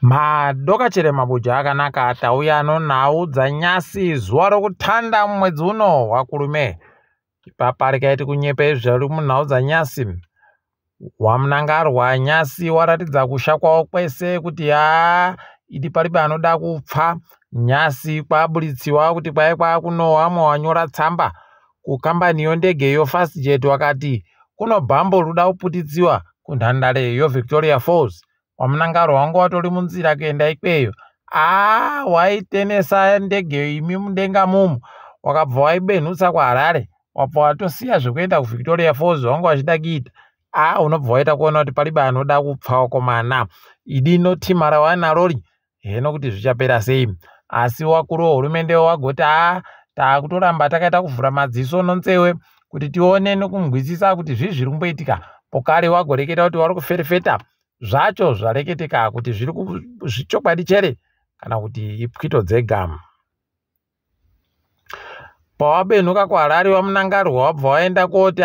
Madoka chere mabuja akanaka atauya nhau dzanyasi zuva rokutanda mumwedzi uno waKurume. Ipapa rikaiti kunyepe zviri munhau dzanyasi. Wamunangarwa nyasi waratidza kusha kwawo kwese kuti idi paribe anoda kupfa. Nyasi kwabulitsiwa kuti kwai kwakunowa wanyora tsamba kukambani yondege yoFastJet wakati kuno bhambo ruda kuputitsiwa kunhandare yoVictoria Falls. Wamunangaro wangu watori munzira kuenda ikweyo. Waitenesa ndege imi mudenga mumu. Wakabva waibenhutsa kuHarare. Wabva watosiya zvekuenda kuVictoria Falls wangu wachida kuita. Unobva waita kuona kuti paribe anoda kupfa komana. Idi notima rawanarori. Heno kuti zvichapera sei. Asi wakuru wehurumende wagoti takutoramba takaita kuvhura madziso nonzewe kuti tione nekungwisisa kuti zviri kumboitika. Pokare wagoreketa kuti wari kuferefeta zvacho zvareketeka kuti zviri zvochokwadi chere kana kuti ipwito dzega. Pawabenhuka kuHarare wamunangarwa wabva waenda koti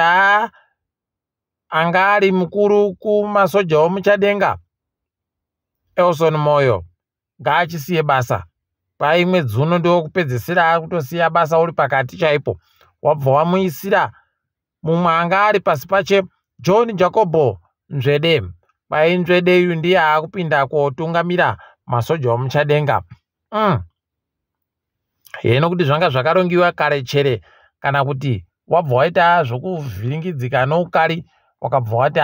anga ari mukuru kumasoja womuchadenga Elson Moyo ngaachisiye basa. Paimwe dzuno ndio kupedzisira akutosiya basa uri pakati chaipo. Wabva wamuisira mumwe anga ari pasi pache John Jacobo Nzvede. Nzvede uyu ndiye akupinda kotungamira masoja womuchadenga. Heno kuti zvanga zvakarongiwa kare chere kana kuti wabva waita zvokuvhiringidzika noukari wakabva wati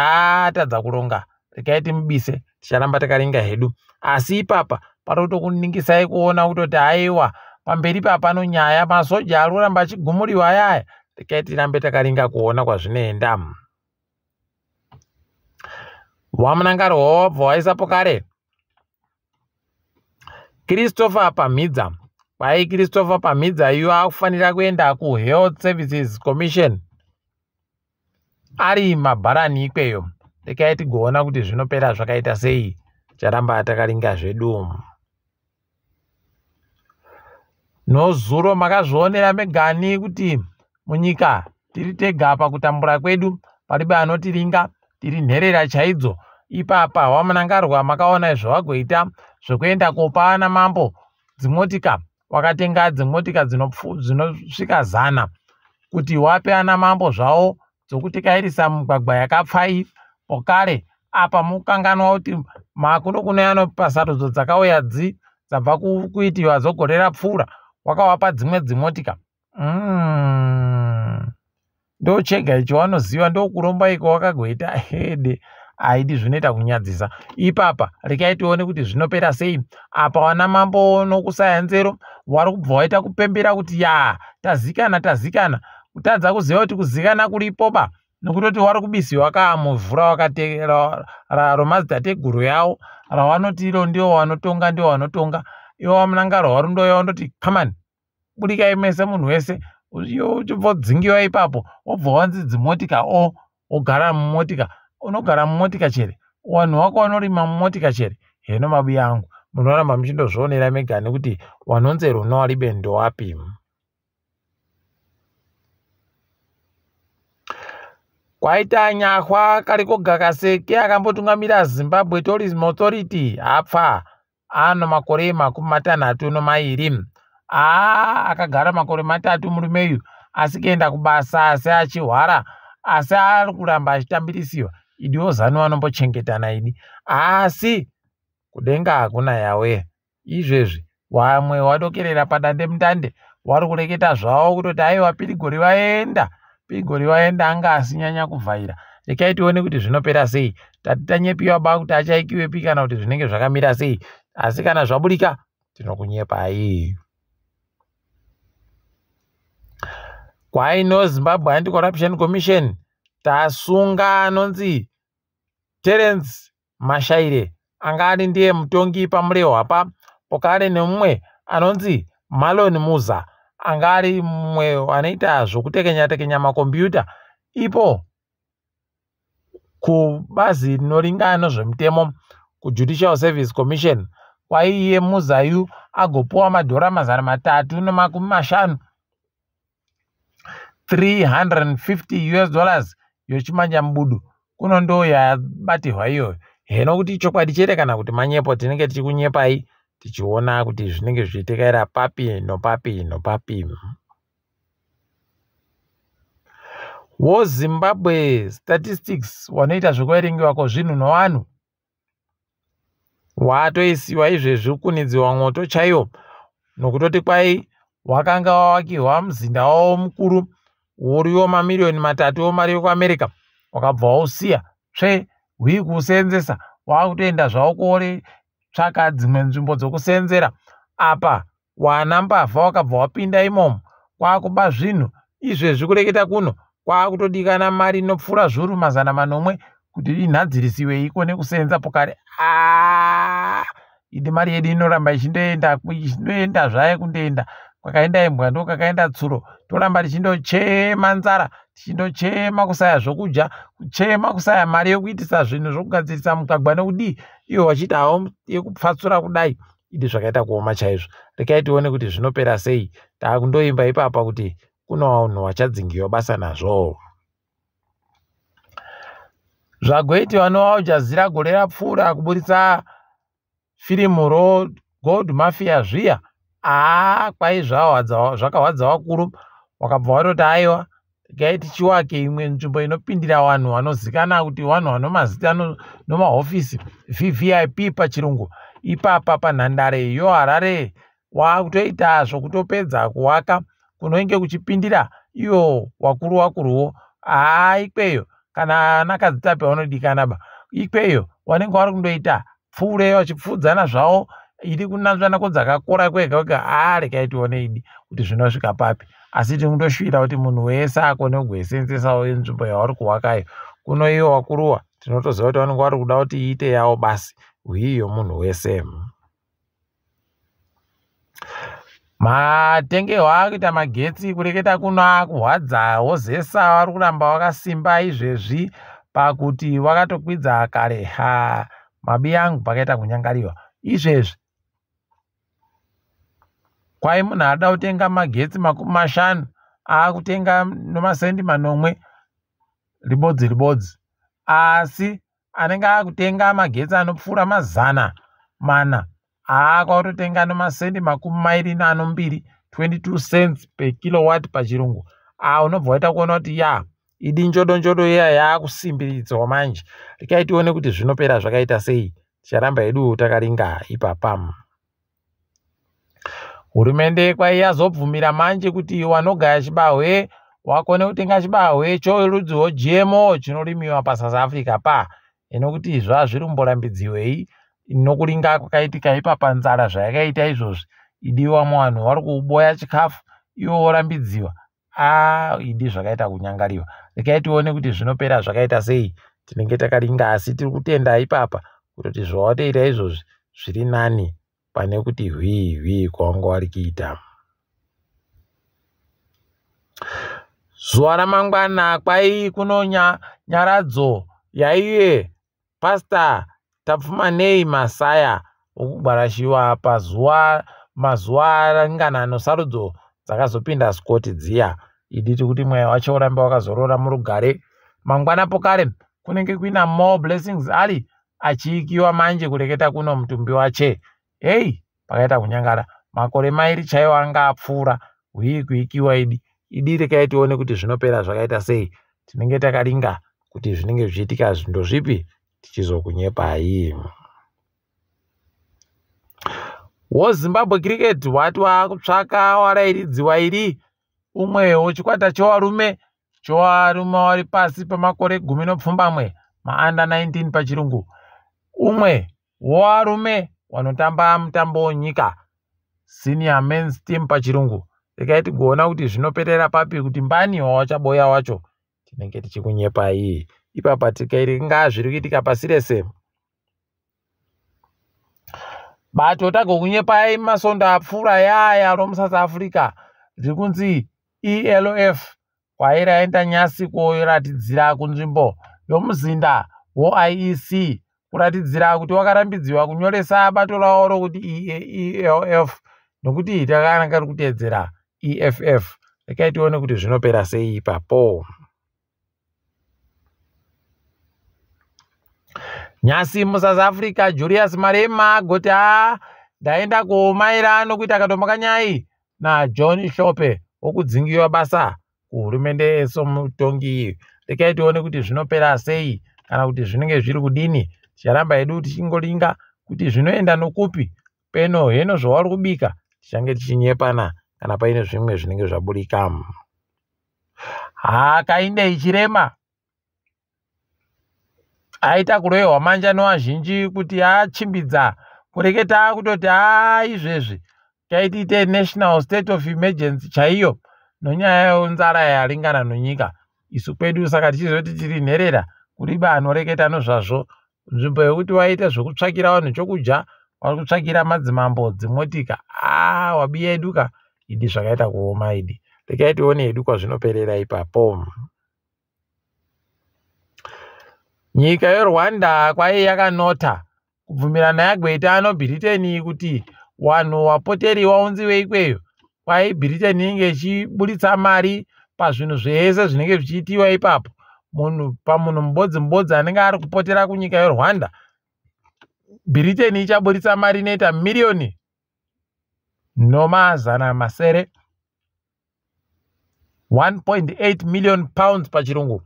tadza kuronga rekaiti mubise ticharamba takaringa hedu. Asi ipapa parotokuningisai kuona kutoti aiwa pamberi papano nyaya masoja arikuramba achigumuriwa yaya rekaiti rambe takaringa kuona kwazvinoenda. Wamunangarwa wabva waisapo kare Christopher Pamhidza. Christopher Pamhidza iyo akufanira kuenda kuHealth Services Commission ari mabharani ikweyo. Rekaiti kuona kuti zvinopera zvakaita sei charamba takaringa zvedu. Nozuro makazvionera megani kuti munyika tiri tega pakutambura kwedu paribe anotiringa tiri nherera chaidzo. Ipapa wamunangarwa makaona zvawagoita zvekuenda kopa naMambo dzimotika. Wakatenga dzimotika dzinosvika 100 kuti wape naMambo zvawo dzokutikairisa mugwagwa yakapfai. Pokare apa mukanganwa kuti makuno kuno pasarudzo dzakauya dzabva kuitiwa dzogorera pfuura wakawapa dzimwe dzimotika. Ndo chega icho wanoziva ndo kuromba iko wakagoita hede aidi zvinoita kunyadzisa. Ipapa rekaitione kuti zvinopera sei. Apa wanaMambo nokusaya nzero wari kubva waita kupembera kuti tazikana kutadza kuziva kuti kuzikana kuripoba nokutoti wari kubisiwa kaamuvhura wakatera romadzitateguru yawo rawanoti iro ndio wanotonga. Iwo wamunangaro wari ndoya wandoti kamani budikai mese munhu wese uchibva dzingiwa ipapo wobva wanzi dzimotika ogara mumotika. Unogara mumotika chere wanhu wako wanorima mumotika chere. Heno mabuya angu munoramba muchindozvionera mega nekuti wanonze runo ribe ndowapi. Kwaita nyahwa karikoga Kaseke akambotungamira Zimbabwe Tourism Authority apfa ano makore 32. Akagara makore 3 murumeyu asi kuenda kubasa asi achihwara asi ari kuramba achitambirisiwa. Idiwo zano vanombochengetana idi asi kudenga hakuna yawe. Izvezvi wamwe wadokerera padande mutande wari kureketa zvawo kutoti aiwa pirigori vaenda anga asinyanya kuvhaira. Rekaitione kuti zvinopera sei. Tanyepiwa ba kuti achaikiwepi kana kuti zvinenge zvakamira sei. Asi kana zvabudika tinokunyepai. Kwaino Zimbabwe Anti-Corruption Commission tasunga anonzi Terence Mashaire anga ari ndiye mutongi pamurehwapa. Pokare nemumwe anonzi Malon Muza anga ari mumwe anoita zvokutekenya makombiyuta ipo kubazi rinoringana zvemutemo kuJudicial Service Commission. Kwaiye Muzayu agopuwa madhora $350 $350 yochimanja mubudu kuno ndo yabatirwa iyoyo. heno kuti chokwadi chete kana kuti manyepo tinenge tichikunyepai tichiona kuti zvinenge zvichitekaira papi nopapi nopapi. Zimbabwe statistics wanoita zvekuerengiwa kwezvinhu nevanhu watoisiwa izvezvi kunidziwa mwoto chaiwo nokutoti kwai wakanga wavakirwa muzinda wavo mukuru uriwo mamiliyoni 3 wemari yekuAmerica wakabva wausiya kuusenzesa wakutoenda zvavo kuore tsvaka dzimwe nzvimbo dzokusenzera. Apa wana mbavha wakabva wapinda imomo kwakuba zvinhu izvezvi kureketa kuno kwakutodikana mari inopfuura zviuru 400 kuti inhadzirisiwe ikone kusenza pokare. Idi mari yedu inoramba ichindoenda zvaye kundoenda kwakaenda imbwa ndo kwakaenda tsuro, toramba tichindochema nzara, tichindochema kusaya zvokudya, kuchema kusaya mari yekuitisa zvinhu zvokugadzirisa mugwagwa nokudii, iwo wachiti hawo yekupfatsura kudai. Idi zvakaita kuoma chaizvo. Rekai tione kuti zvinopera sei. Takundoimba ipapa kuti kuno vanhu vachadzingiwa basa nazvo. Zvagoiti vanova Aljazira gore rapfuura kuburitsa firimu Gold Mafia zviya, kwai zvakahwadza vakuru, wakabva watoti aiwa regai tichiwake imwe nzvimbo inopindira vanhu vanozikana kuti vanhu vanomazita nomahofisi VVIP pachirungu. Ipapa panhandare yoHarare wakutoita zvokutopedza kuwaka kunenge kuchipindira iyo wakuruwo. Ikweyo kana nakadzitape vanodikanaba, ikweyo wanenge vari kundoita pfuure vachipfudzana zvavo, iri kunanzvana kodzakakora kwega. Rekai tione idi kuti zvinosvika papi. Asi tinondoshuvira kuti munhu wese akone kugoisenzesawo nzvimbo yavari kuwakayo. Kuno iyo wakuruwa tinotoziva kuti vanenge vari kuda kuti iite yavo basi, iyo munhu wese. Matengeho akuita magetsi kureketa kuno akuhwadza wozesa vari kuramba wakasimba izvezvi pakuti wakatokwidza kare. Mabi angu pakaita kunyangariwa izvezvi. Kwai munhu ada kutenga magetsi 50 akutenga nomasendi 9 ribodzi. Asi anenge akutenga magetsi anopfuura 100 akautotenga nomasendi 22 22 cents per kilowatt pachirungu. Unobva waita kuona kuti idi njodo iya yakusimbiridzwa manje. Rekai tione kuti zvinopera zvakaita sei. Ticharamba hedu takaringa ipapa. Hurumende kwai yazobvumira manje kuti wanogaya chibahwe wakone kutenga chibahwe chorudzi GMO chinorimiwa paSouth Africa inokuti zvazviri kumborambidziwei nokuringa kwakaitika ipapa nzara zvayakaita izvozvi. Idiwa vanhu vari kuboya chikafu iwo worambidziwa. Idi zvakaita kunyangariwa. Rekai tione kuti zvinopera zvakaita sei. Tinenge takaringa asi tiri kutenda ipapa kuti zvawatoita izvozvi zviri nani pane kuti hwii kwanga vari kuita. Zuva ramangwana kwai kuno Nyaradzo yaiye Pastor Tapfumaneyi Masaya okugwarashiwa mazuva ringanano sarudzo dzakazopinda Scott dziya. Iditi kuti mweya wacho urambe wakazorora murugare. Mangwana pokare kunenge kuina Moreblessing Ali achiikiwa manje kureketa kuno mutumbi wache. Pakaita kunyangara. Makore mairi chaiwo anga apfuura kuikiwa idi rekai tione kuti zvinopera zvakaita sei. Tinenge takaringa kuti zvinenge zvichiitika zvindo zvipi tichizokunyepai. Zimbabwe cricket wati wakutsvaka warairidziwa iri umwe wechikwata chevarume vari pasi pemakore 17 under 19 pachirungu. Umwe wevarume wanotamba mutambo onyika senior men's team pachirungu. Rekai tigoona kuti zvinoperera papi kuti mbani wachaboya wacho. Tinenge tichikunyepai ipapa tikairinga zviri kuitika pasi rese. Bato tagokunyepai masondo apfuura yaya romuSouth Africa rikunzi ELF kwairaenda nyasi koratidzira kunzvimbo yomuzinda woIEC kuratidzira kuti wakarambidziwa kunyoresa bato ravo rokuti ELF nokuti takananga ri kuteedzera EFF. Rekai tione kuti zvinopera sei ipapo. Nyasi muSouth Africa Julius Marema agoti ndaenda kumairano kuita katomboka nyai naJohn Shope okudzingiwa basa kuhurumende somutongi. Rekai tione kuti zvinopera sei kana kuti zvinenge zviri kudini. Ticharamba hedu tichingolinga kuti zvinoenda nokupi. Peno heno zvavari kubika tichange tichinyepana kana paine zvimwe zvinenge zvaburika. Hakainde Chirema aita kurohwa manja nevazhinji kuti achimbidza kureketa kutoti izvezvi taitiite national state of emergency chaiyo nonyaya yenzara yaringana nonyika isu kwedu. Saka tichizoti tiri nherera kuriba anoreketa nozvazvo nzvimbo yekuti waite zvokutsvakira vanhu chokudya vari kutsvakira madzimambo dzimotika. Wabiya eduka idi zvakaita kuoma idi. Rekai tione hedu kwazvinoperera ipapo. Nyika yeRwanda kwai yakanota kubvumirana yagweita Britain kuti wanhu wapoteri waunziwe ikweyo. Kwai Britain inenge ichiburitsa mari pazvinhu zvese zvinenge zvichiitiwa ipapo. Pamunhu mbodzi anenge ari kupotera kunyika yeRwanda, Britain ichaburitsa mari inoita milioni nomazana masere 1.8 million pounds pachirungu.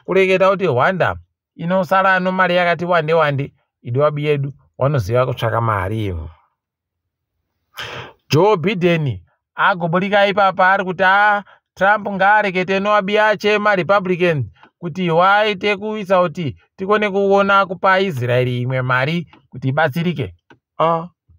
Kureketa kuti Rwanda inosara nomari yakati wande idiwabi yedu wanoziva kutsvaka mari. Joe Biden agoburika ipapa ari kuti Trump ngaarekete nowabi yache maRepublican kuti waite kuisa kuti tikone kuona kupa Israeli imwe mari kuti ibatsirike.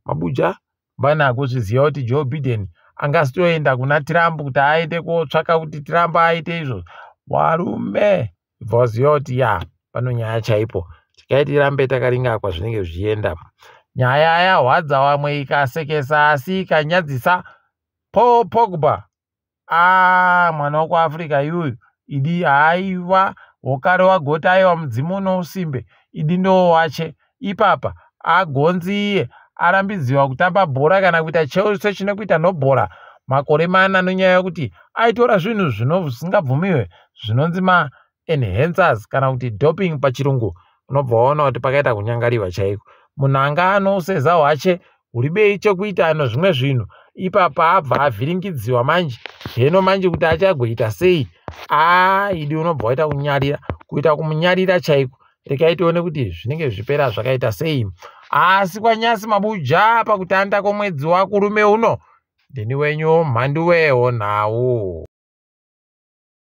Mabuja bana kuzviziva kuti Joe Biden angasitoenda kuna Trump kuti aite kotsvaka kuti Trump aite izvo. Warume vaziva kuti pano nyaya chaipo. Tikai tirambe takaringa kwazvinenge zvichienda. Nyaya yahwadza vamwe ikasekesa asi ikanyadzisa. Paul Pogba mwana wekuAfrica iyoyo idi aiwa hokare wagota aiwa mudzimu nousimbe idi ndo wache ipapa agonzi iye arambidziwa kutamba bhora kana kuita chose chinokuita nobhora makore mana nonyaya yekuti aitora zvinhu zvisingabvumiwe zvinonzi enhancers kana kuti doping pachirungu. Unobva waona kuti pakaita kunyangariwa chaiko. Munhu anga anoseza hwache huribei chekuita zvimwe zvinhu ipapa abva avhiringidziwa manje. Heno manje kuti achagoita sei idi unobva waita kunyarira kuita kumunyarira chaiko. Rekai tione kuti zvinenge zvipera zvakaita sei. Asi kwanyasi mabuja pakutanda kwomwedzi waKurume uno ndini wenyu Mhanduwe Wenhau.